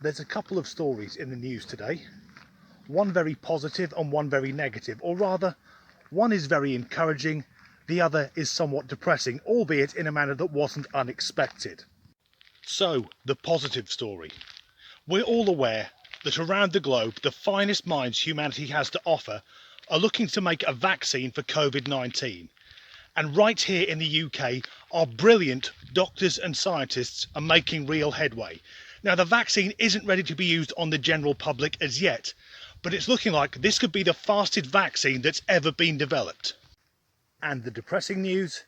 There's a couple of stories in the news today, one very positive and one very negative, or rather, one is very encouraging, the other is somewhat depressing, albeit in a manner that wasn't unexpected. So, the positive story. We're all aware that around the globe, the finest minds humanity has to offer are looking to make a vaccine for COVID-19. And right here in the UK, our brilliant doctors and scientists are making real headway. Now, the vaccine isn't ready to be used on the general public as yet, but it's looking like this could be the fastest vaccine that's ever been developed. And the depressing news,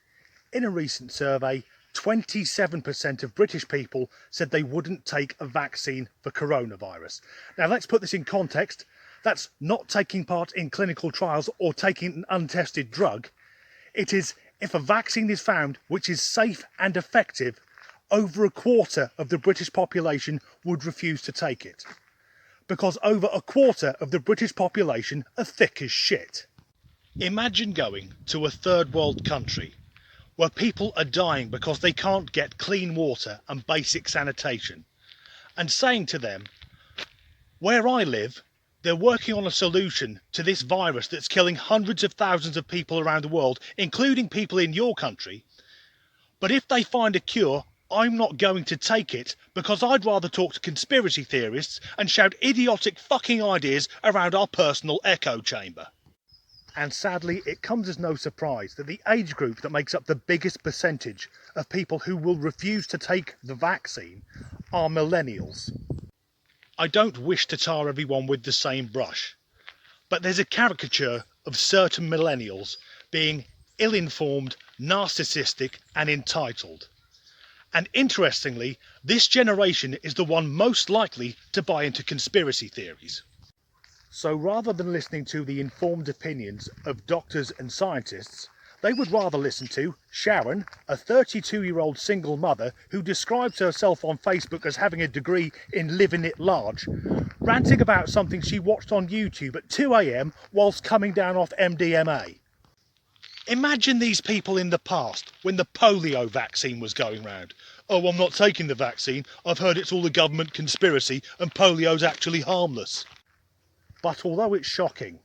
in a recent survey, 27% of British people said they wouldn't take a vaccine for coronavirus. Now, let's put this in context. That's not taking part in clinical trials or taking an untested drug. It is if a vaccine is found which is safe and effective, over a quarter of the British population would refuse to take it. Because over a quarter of the British population are thick as shit. Imagine going to a third world country where people are dying because they can't get clean water and basic sanitation, and saying to them, where I live, they're working on a solution to this virus that's killing hundreds of thousands of people around the world, including people in your country, but if they find a cure, I'm not going to take it because I'd rather talk to conspiracy theorists and shout idiotic fucking ideas around our personal echo chamber. And sadly, it comes as no surprise that the age group that makes up the biggest percentage of people who will refuse to take the vaccine are millennials. I don't wish to tar everyone with the same brush, but there's a caricature of certain millennials being ill-informed, narcissistic and entitled. And interestingly, this generation is the one most likely to buy into conspiracy theories. So rather than listening to the informed opinions of doctors and scientists, they would rather listen to Sharon, a 32-year-old single mother who describes herself on Facebook as having a degree in living it large, ranting about something she watched on YouTube at 2 AM whilst coming down off MDMA. Imagine these people in the past, when the polio vaccine was going round. Oh, I'm not taking the vaccine. I've heard it's all a government conspiracy and polio's actually harmless. But although it's shocking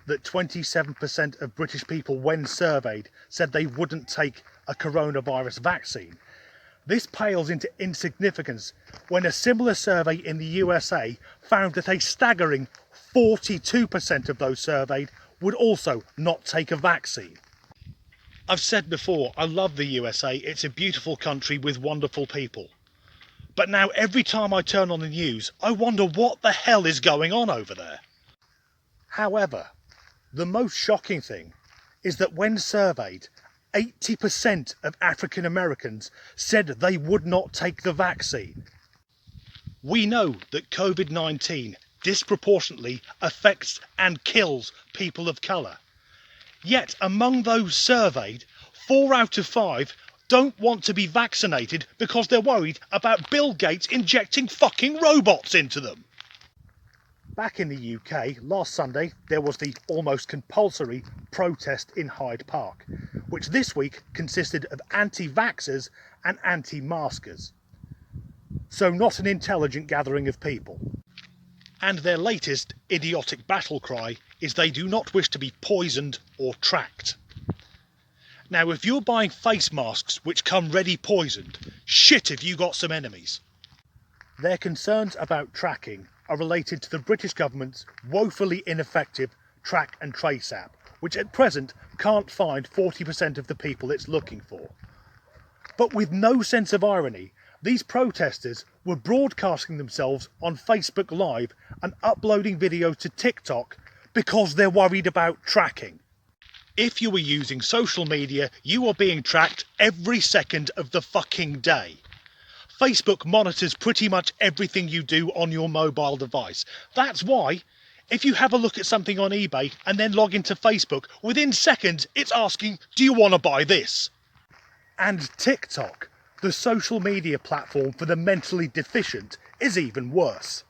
that 27% of British people, when surveyed, said they wouldn't take a coronavirus vaccine, this pales into insignificance when a similar survey in the USA found that a staggering 42% of those surveyed would also not take a vaccine. I've said before, I love the USA, it's a beautiful country with wonderful people. But now every time I turn on the news, I wonder what the hell is going on over there. However, the most shocking thing is that when surveyed, 80% of African Americans said they would not take the vaccine. We know that COVID-19 disproportionately affects and kills people of colour. Yet among those surveyed, 4 out of 5 don't want to be vaccinated because they're worried about Bill Gates injecting fucking robots into them. Back in the UK, last Sunday, there was the almost compulsory protest in Hyde Park, which this week consisted of anti-vaxxers and anti-maskers. So not an intelligent gathering of people. And their latest idiotic battle cry is they do not wish to be poisoned or tracked. Now, if you're buying face masks which come ready poisoned, shit if you got some enemies. Their concerns about tracking are related to the British government's woefully ineffective track and trace app, which at present can't find 40% of the people it's looking for. But with no sense of irony, these protesters were broadcasting themselves on Facebook Live and uploading videos to TikTok because they're worried about tracking. If you were using social media, you are being tracked every second of the fucking day. Facebook monitors pretty much everything you do on your mobile device. That's why, if you have a look at something on eBay and then log into Facebook, within seconds it's asking, do you want to buy this? And TikTok, the social media platform for the mentally deficient, is even worse.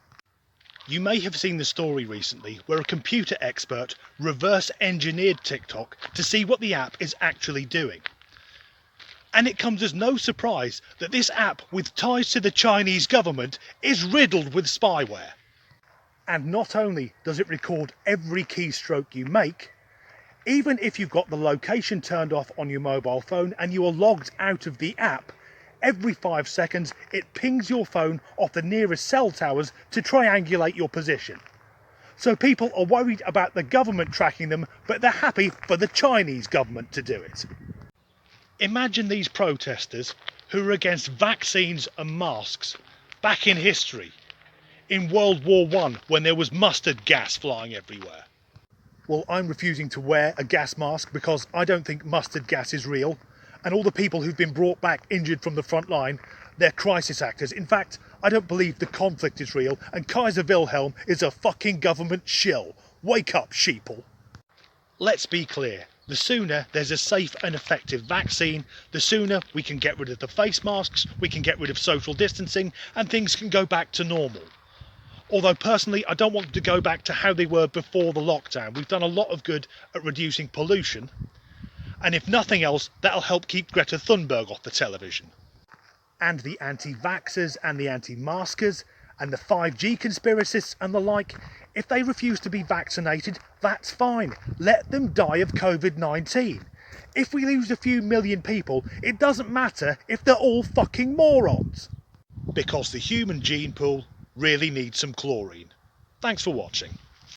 You may have seen the story recently where a computer expert reverse engineered TikTok to see what the app is actually doing. And it comes as no surprise that this app with ties to the Chinese government is riddled with spyware. And not only does it record every keystroke you make, even if you've got the location turned off on your mobile phone and you are logged out of the app, every 5 seconds it pings your phone off the nearest cell towers to triangulate your position. So people are worried about the government tracking them, but they're happy for the Chinese government to do it. Imagine these protesters who were against vaccines and masks back in history, in World War I, when there was mustard gas flying everywhere. Well, I'm refusing to wear a gas mask because I don't think mustard gas is real, and all the people who've been brought back injured from the front line, they're crisis actors. In fact, I don't believe the conflict is real, and Kaiser Wilhelm is a fucking government shill. Wake up, sheeple. Let's be clear. The sooner there's a safe and effective vaccine, the sooner we can get rid of the face masks, we can get rid of social distancing, and things can go back to normal. Although personally, I don't want them to go back to how they were before the lockdown. We've done a lot of good at reducing pollution, and if nothing else, that'll help keep Greta Thunberg off the television. And the anti-vaxxers and the anti-maskers and the 5G conspiracists and the like, if they refuse to be vaccinated, that's fine. Let them die of COVID-19. If we lose a few million people, it doesn't matter if they're all fucking morons. Because the human gene pool really needs some chlorine. Thanks for watching.